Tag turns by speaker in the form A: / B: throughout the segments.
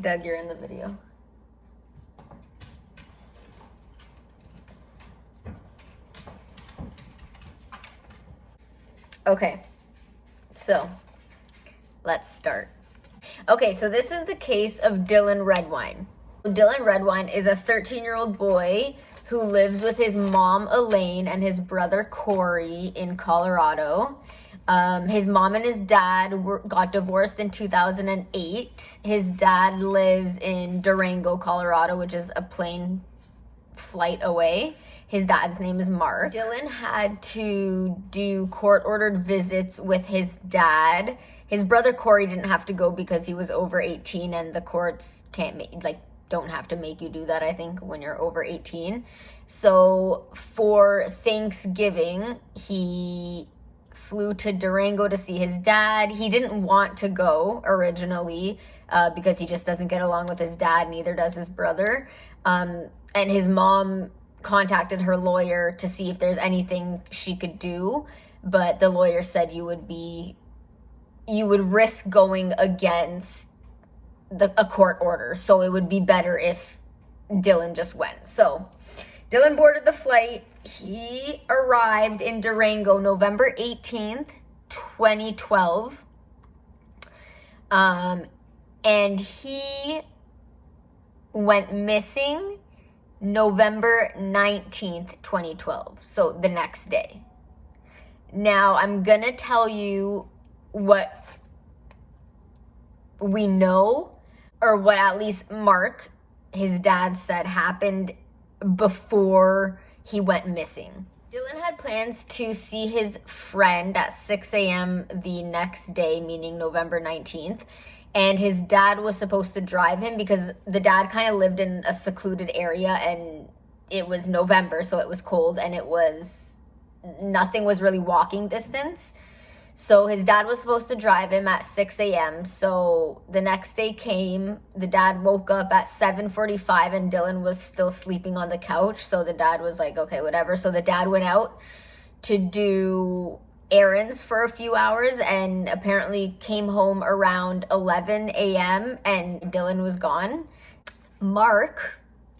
A: Doug, you're in the video. Okay, so let's start. Okay, so this is the case of Dylan Redwine. Dylan Redwine is a 13-year-old boy who lives with his mom, Elaine, and his brother, Corey, in Colorado. His mom and his dad got divorced in 2008. His dad lives in Durango, Colorado, which is a plane flight away. His dad's name is Mark. Dylan had to do court-ordered visits with his dad. His brother Corey didn't have to go because he was over 18, and the courts don't have to make you do that, I think, when you're over 18. So for Thanksgiving, he flew to Durango to see his dad. He didn't want to go originally because he just doesn't get along with his dad, neither does his brother. And his mom contacted her lawyer to see if there's anything she could do, but the lawyer said you would risk going against a court order, so it would be better if Dylan just went. So Dylan boarded the flight. He arrived in Durango November 18th, 2012. And he went missing November 19th, 2012. So the next day. Now I'm gonna tell you what we know, or what at least Mark, his dad, said happened before he went missing. Dylan had plans to see his friend at 6 a.m. the next day, meaning November 19th. And his dad was supposed to drive him because the dad kind of lived in a secluded area, and it was November, so it was cold, and nothing was really walking distance. So his dad was supposed to drive him at 6 a.m. So the next day came, the dad woke up at 7:45 and Dylan was still sleeping on the couch. So the dad was like, okay, whatever. So the dad went out to do errands for a few hours and apparently came home around 11 a.m. and Dylan was gone. Mark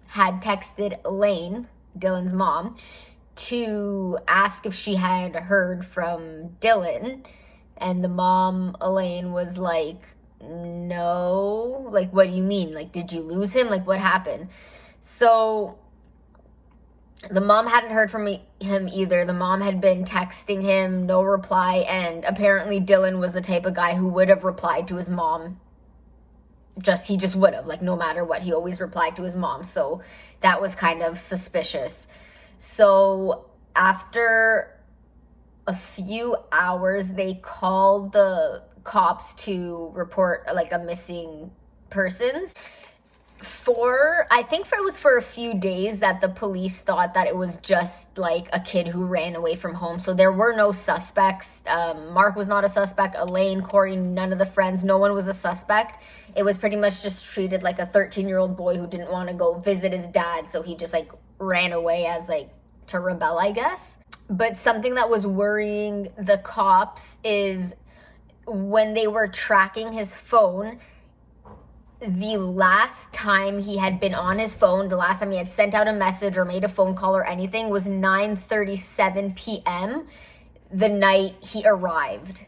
A: had texted Elaine, Dylan's mom, to ask if she had heard from Dylan, and the mom, Elaine, was like, no, like, what do you mean? Like, did you lose him? Like, what happened? So the mom hadn't heard from him either. The mom had been texting him, no reply, and apparently Dylan was the type of guy who would have replied to his mom. He just would have, like, no matter what, he always replied to his mom. So that was kind of suspicious. So after a few hours, they called the cops to report like a missing persons. It was for a few days that the police thought that it was just like a kid who ran away from home. So there were no suspects. Mark was not a suspect. Elaine, Corey, none of the friends, no one was a suspect. It was pretty much just treated like a 13-year-old boy who didn't want to go visit his dad. So he just like ran away as like to rebel, I guess. But something that was worrying the cops is when they were tracking his phone, the last time he had been on his phone, the last time he had sent out a message or made a phone call or anything was 9:37 p.m. the night he arrived.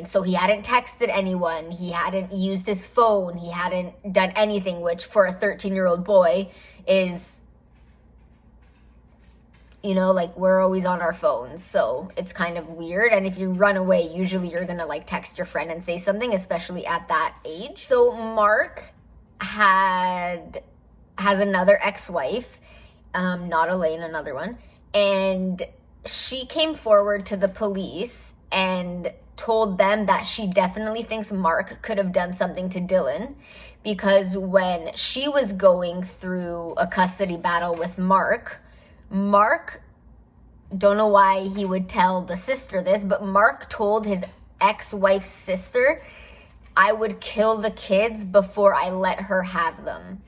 A: So he hadn't texted anyone, he hadn't used his phone, he hadn't done anything, which for a 13-year-old boy is, you know, like, we're always on our phones, so it's kind of weird. And if you run away, usually you're gonna like text your friend and say something, especially at that age. So Mark has another ex-wife, not Elaine, another one, and she came forward to the police and told them that she definitely thinks Mark could have done something to Dylan, because when she was going through a custody battle with Mark, don't know why he would tell the sister this, but Mark told his ex-wife's sister, I would kill the kids before I let her have them.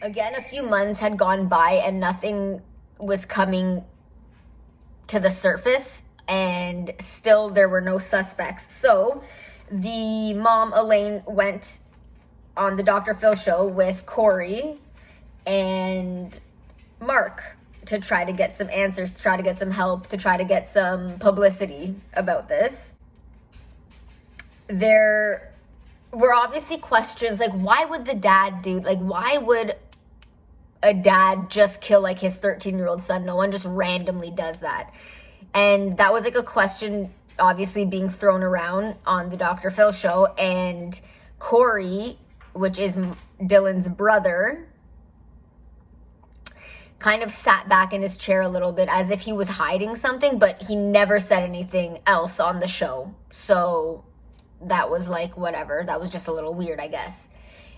A: Again, a few months had gone by and nothing was coming to the surface and still there were no suspects. So the mom, Elaine, went on the Dr. Phil show with Corey and Mark to try to get some answers, to try to get some help, to try to get some publicity about this. There were obviously questions like, why would the dad do, like, why would a dad just kill like his 13-year-old son? No one just randomly does that. And that was like a question obviously being thrown around on the Dr. Phil show. And Corey, which is Dylan's brother, kind of sat back in his chair a little bit as if he was hiding something, but he never said anything else on the show. So that was like, whatever. That was just a little weird, I guess.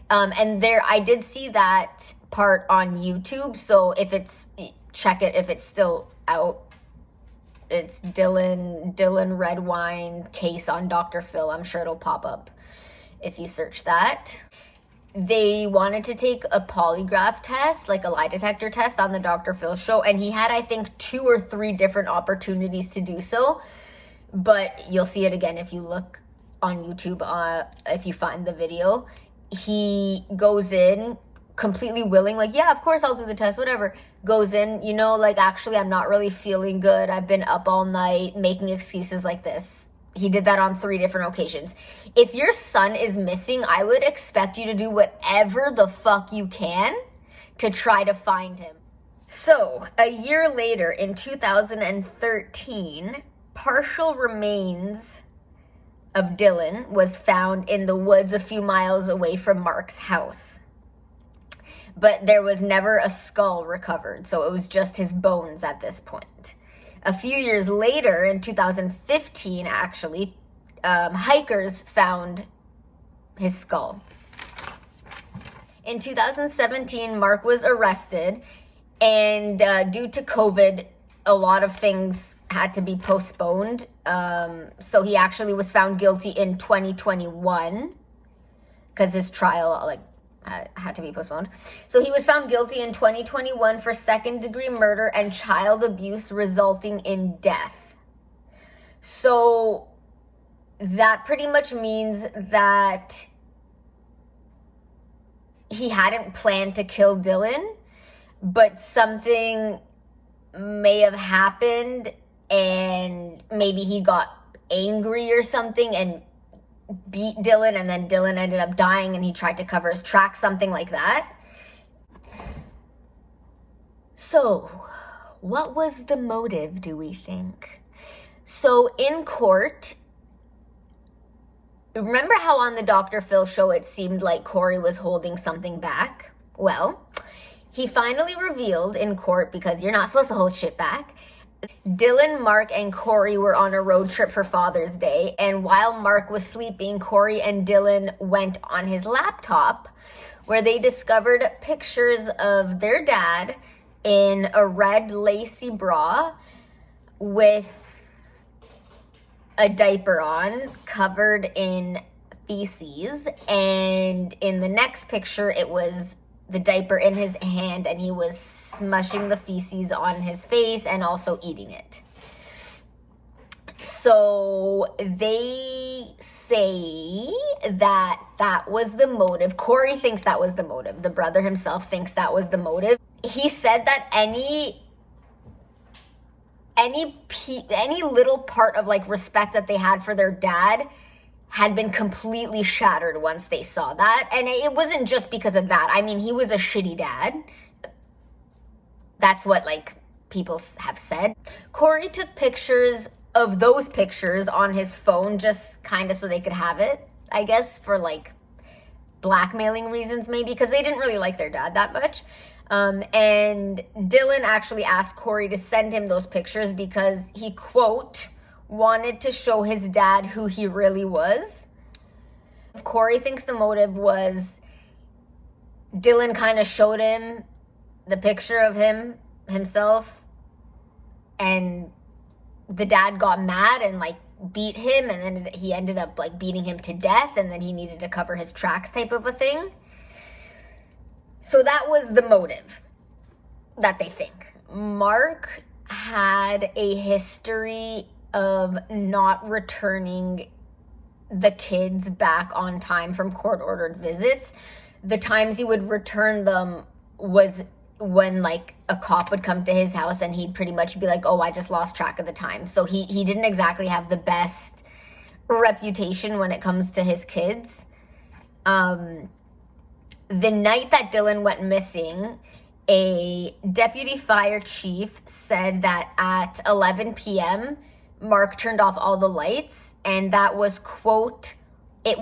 A: And there, I did see that part on YouTube. So if it's, check it if it's still out. It's Dylan Redwine case on Dr. Phil. I'm sure it'll pop up if you search that. They wanted to take a polygraph test, like a lie detector test on the Dr. Phil show. And he had, I think, 2 or 3 different opportunities to do so. But you'll see it again if you look on YouTube, if you find the video. He goes in completely willing, like, yeah, of course I'll do the test, whatever. Goes in, you know, like, actually I'm not really feeling good. I've been up all night, making excuses like this. He did that on 3 different occasions. If your son is missing, I would expect you to do whatever the fuck you can to try to find him. So, a year later, in 2013, partial remains of Dylan was found in the woods a few miles away from Mark's house. But there was never a skull recovered, so it was just his bones at this point. A few years later, in 2015, actually, hikers found his skull. In 2017, Mark was arrested, and due to COVID, a lot of things had to be postponed. So he actually was found guilty in 2021 because his trial had to be postponed. So he was found guilty in 2021 for second-degree murder and child abuse resulting in death. So that pretty much means that he hadn't planned to kill Dylan, but something may have happened and maybe he got angry or something and beat Dylan, and then Dylan ended up dying and he tried to cover his tracks, something like that. So, what was the motive, do we think? So, in court, remember how on the Dr. Phil show it seemed like Corey was holding something back? Well, he finally revealed in court, because you're not supposed to hold shit back, Dylan, Mark, and Corey were on a road trip for Father's Day, and while Mark was sleeping, Corey and Dylan went on his laptop, where they discovered pictures of their dad in a red lacy bra with a diaper on, covered in feces, and in the next picture, it was the diaper in his hand, and he was smushing the feces on his face and also eating it. So they say that that was the motive. Corey thinks that was the motive. The brother himself thinks that was the motive. He said that any little part of like respect that they had for their dad had been completely shattered once they saw that. And it wasn't just because of that. I mean, he was a shitty dad. That's what, like, people have said. Corey took pictures of those pictures on his phone just kind of so they could have it, I guess, for, like, blackmailing reasons maybe, because they didn't really like their dad that much. And Dylan actually asked Corey to send him those pictures because he, quote, wanted to show his dad who he really was. Corey thinks the motive was Dylan kind of showed him the picture of himself, and the dad got mad and like beat him, and then he ended up like beating him to death, and then he needed to cover his tracks type of a thing. So that was the motive that they think. Mark had a history of not returning the kids back on time from court-ordered visits. The times he would return them was when like a cop would come to his house and he'd pretty much be like, oh, I just lost track of the time. So he didn't exactly have the best reputation when it comes to his kids. The night that Dylan went missing, a deputy fire chief said that at 11 p.m., Mark turned off all the lights, and that was, it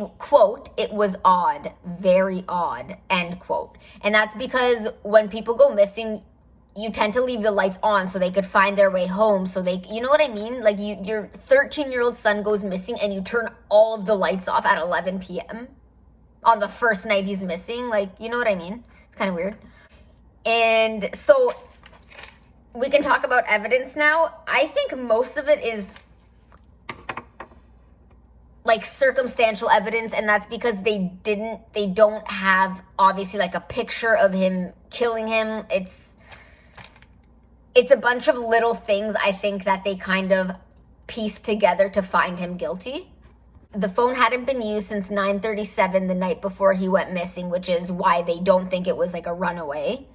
A: was odd, very odd, end quote. And that's because when people go missing, you tend to leave the lights on so they could find their way home. So they, you know what I mean? Like your 13-year-old son goes missing and you turn all of the lights off at 11 p.m. on the first night he's missing. Like, you know what I mean? It's kind of weird. And so we can talk about evidence now. I think most of it is like circumstantial evidence, and that's because they don't have obviously like a picture of him killing him. It's a bunch of little things I think that they kind of pieced together to find him guilty. The phone hadn't been used since 9:37 the night before he went missing, which is why they don't think it was like a runaway.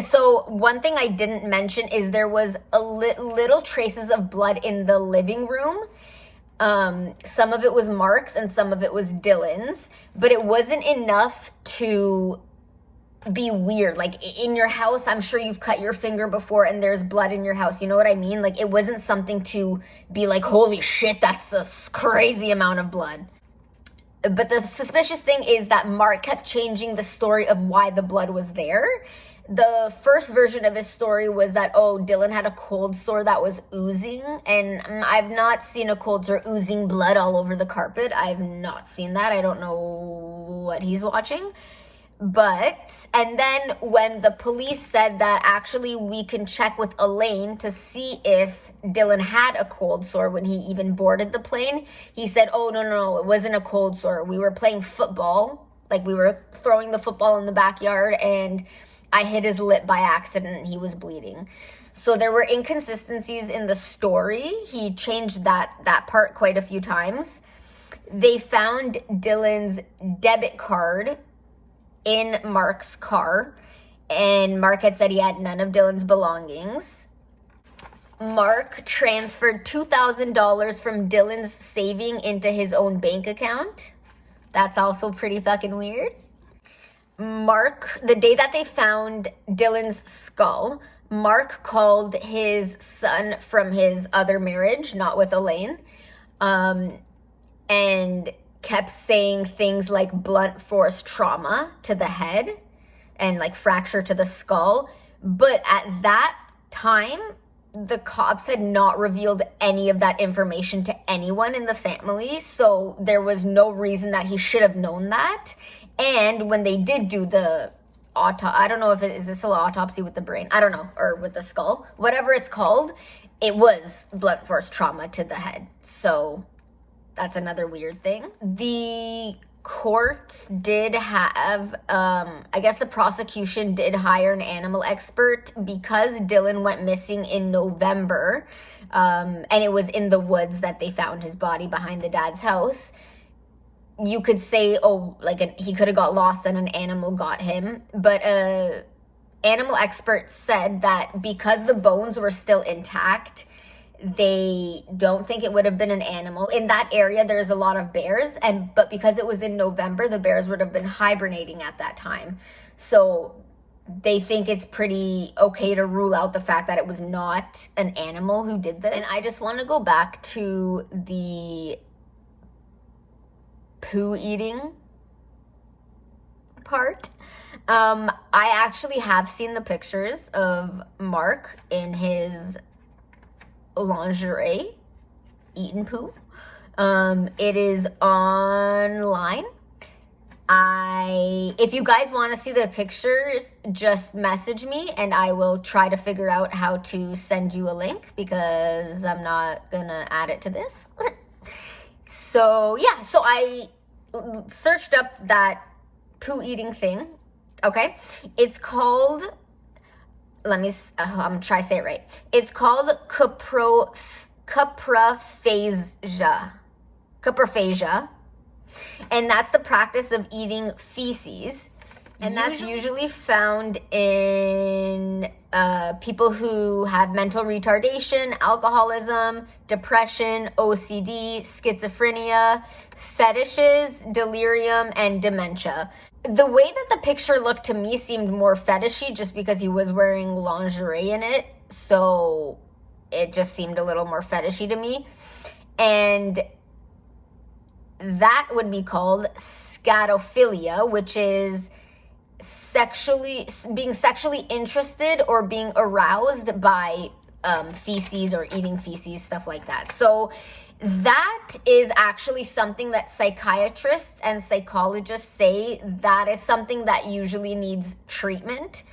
A: So one thing I didn't mention is there was a little traces of blood in the living room. Some of it was Mark's and some of it was Dylan's, but it wasn't enough to be weird. Like in your house, I'm sure you've cut your finger before and there's blood in your house. You know what I mean? Like it wasn't something to be like, holy shit, that's a crazy amount of blood. But the suspicious thing is that Mark kept changing the story of why the blood was there. The first version of his story was that, oh, Dylan had a cold sore that was oozing. And I've not seen a cold sore oozing blood all over the carpet. I've not seen that. I don't know what he's watching. And then when the police said that actually we can check with Elaine to see if Dylan had a cold sore when he even boarded the plane, he said, oh, no, it wasn't a cold sore. We were playing football, like we were throwing the football in the backyard, and I hit his lip by accident and he was bleeding. So there were inconsistencies in the story. He changed that part quite a few times. They found Dylan's debit card in Mark's car, and Mark had said he had none of Dylan's belongings. Mark transferred $2,000 from Dylan's saving into his own bank account. That's also pretty fucking weird. Mark, the day that they found Dylan's skull, Mark called his son from his other marriage, not with Elaine, and kept saying things like blunt force trauma to the head and like fracture to the skull. But at that time, the cops had not revealed any of that information to anyone in the family. So there was no reason that he should have known that. And when they did do the I don't know if is this still an autopsy with the brain? I don't know, or with the skull, whatever it's called, it was blunt force trauma to the head. So that's another weird thing. The courts did have, I guess the prosecution did hire an animal expert because Dylan went missing in November, and it was in the woods that they found his body behind the dad's house. You could say, he could have got lost and an animal got him, but animal expert said that because the bones were still intact, they don't think it would have been an animal. In that area, there's a lot of bears, but because it was in November, the bears would have been hibernating at that time. So they think it's pretty okay to rule out the fact that it was not an animal who did this. And I just want to go back to the poo eating part. I actually have seen the pictures of Mark in his lingerie eating poo. It is online. If you guys want to see the pictures, just message me and I will try to figure out how to send you a link, because I'm not gonna add it to this. So yeah, so I searched up that poo eating thing. Okay, it's called I'm gonna try to say it right. It's called coprophagia, and that's the practice of eating feces, and that's usually found in people who have mental retardation, alcoholism, depression, OCD, schizophrenia, fetishes, delirium, and dementia. The way that the picture looked to me seemed more fetishy just because he was wearing lingerie in it, so it just seemed a little more fetishy to me. And that would be called scatophilia, which is being sexually interested or being aroused by feces or eating feces, stuff like that. So that is actually something that psychiatrists and psychologists say that is something that usually needs treatment.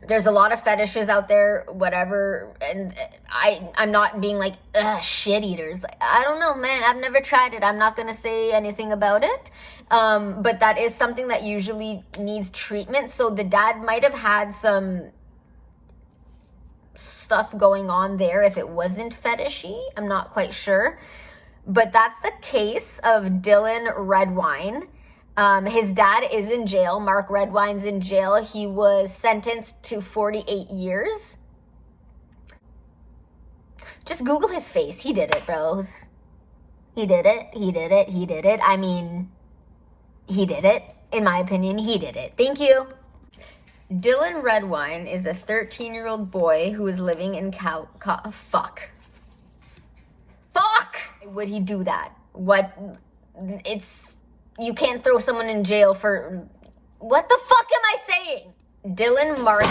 A: There's a lot of fetishes out there, whatever, and I'm not being like, shit eaters. I don't know, man. I've never tried it. I'm not going to say anything about it. But that is something that usually needs treatment. So the dad might have had some stuff going on there if it wasn't fetishy. I'm not quite sure. But that's the case of Dylan Redwine. His dad is in jail. Mark Redwine's in jail. He was sentenced to 48 years. Just Google his face. He did it, bros. He did it. He did it. He did it. I mean, he did it. In my opinion, he did it. Thank you. Dylan Redwine is a 13-year-old boy who is living in Fuck. Would he do that? You can't throw someone in jail for... What the fuck am I saying? Dylan Mark